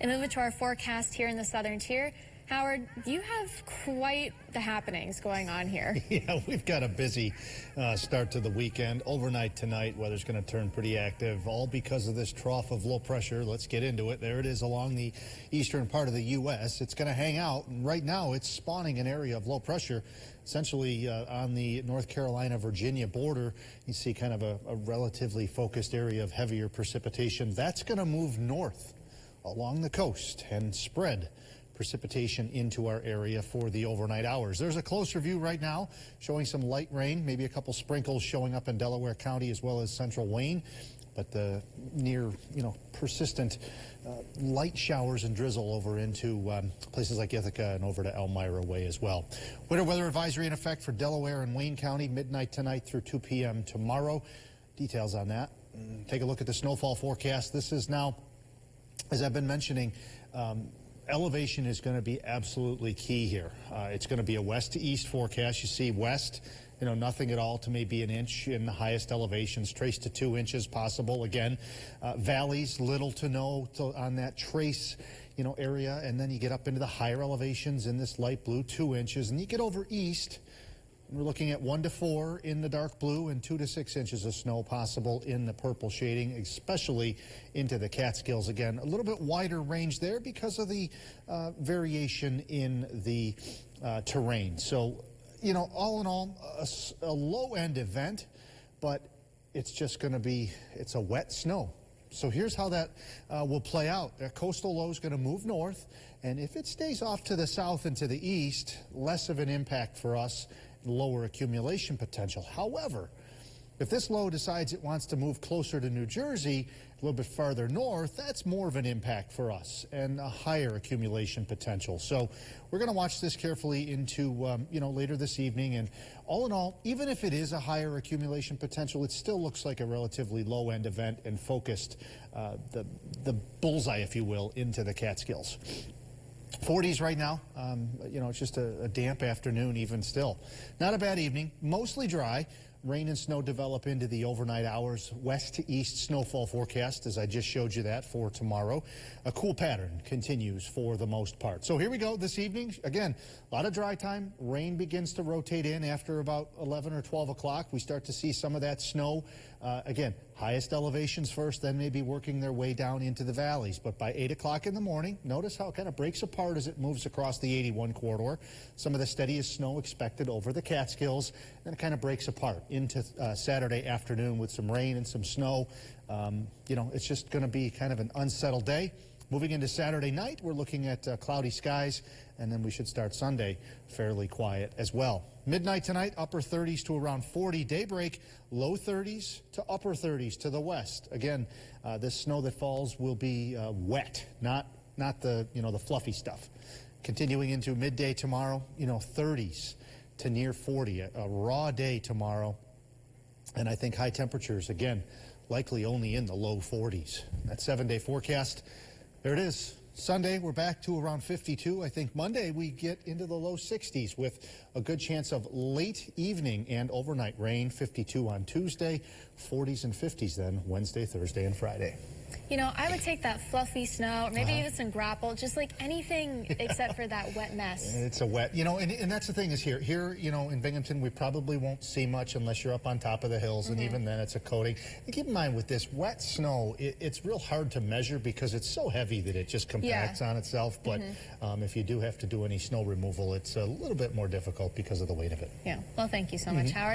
And moving to our forecast here in the southern tier, Howard, you have quite the happenings going on here. Yeah, we've got a busy start to the weekend. Overnight tonight, weather's going to turn pretty active, all because of this trough of low pressure. Let's get into it. There it is along the eastern part of the U.S. It's going to hang out, and right now it's spawning an area of low pressure, essentially on the North Carolina-Virginia border. You see kind of a relatively focused area of heavier precipitation. That's going to move north along the coast and spread precipitation into our area for the overnight hours. There's a closer view right now showing some light rain, maybe a couple sprinkles showing up in Delaware County as well as central Wayne, but the near, persistent light showers and drizzle over into places like Ithaca and over to Elmira Way as well. Winter weather advisory in effect for Delaware and Wayne County midnight tonight through 2 p.m. tomorrow. Details on that. Take a look at the snowfall forecast. This is now, as I've been mentioning, elevation is going to be absolutely key here. It's going to be a west to east forecast. You see west, nothing at all to maybe an inch in the highest elevations, trace to 2 inches possible. Again, valleys, little to no on that trace, area. And then you get up into the higher elevations in this light blue, 2 inches. And you get over east, we're looking at 1 to 4 in the dark blue and 2 to 6 inches of snow possible in the purple shading, especially into the Catskills. Again, a little bit wider range there because of the variation in the terrain. So, all in all, a low-end event, but it's just going to be, it's a wet snow. So here's how that will play out. That coastal low is going to move north, and if it stays off to the south and to the east, less of an impact for us, lower accumulation potential. However, if this low decides it wants to move closer to New Jersey, a little bit farther north, that's more of an impact for us and a higher accumulation potential. So we're going to watch this carefully into, later this evening. And all in all, even if it is a higher accumulation potential, it still looks like a relatively low-end event and focused the bullseye, if you will, into the Catskills. 40s right now. It's just a damp afternoon even still. Not a bad evening. Mostly dry. Rain and snow develop into the overnight hours. West to east snowfall forecast, as I just showed you that for tomorrow. A cool pattern continues for the most part. So here we go this evening. Again, a lot of dry time. Rain begins to rotate in after about 11 or 12 o'clock. We start to see some of that snow. Again, highest elevations first, then maybe working their way down into the valleys. But by 8 o'clock in the morning, notice how it kind of breaks apart as it moves across the 81 corridor. Some of the steadiest snow expected over the Catskills. Then it kind of breaks apart into Saturday afternoon with some rain and some snow. It's just going to be kind of an unsettled day. Moving into Saturday night, we're looking at cloudy skies, and then we should start Sunday fairly quiet as well. Midnight tonight, upper 30s to around 40. Daybreak, low 30s to upper 30s to the west. Again, this snow that falls will be wet, not the the fluffy stuff. Continuing into midday tomorrow, 30s to near 40. A raw day tomorrow, and I think high temperatures again likely only in the low 40s. That 7-day forecast. There it is. Sunday, we're back to around 52. I think Monday we get into the low 60s with a good chance of late evening and overnight rain. 52 on Tuesday, 40s and 50s then Wednesday, Thursday, and Friday. I would take that fluffy snow, or maybe even some grapple, just like anything except for that wet mess. It's a wet, and that's the thing is here, in Binghamton, we probably won't see much unless you're up on top of the hills, and even then it's a coating. And keep in mind with this wet snow, it's real hard to measure because it's so heavy that it just compacts on itself. But if you do have to do any snow removal, it's a little bit more difficult because of the weight of it. Yeah. Well, thank you so much, Howard.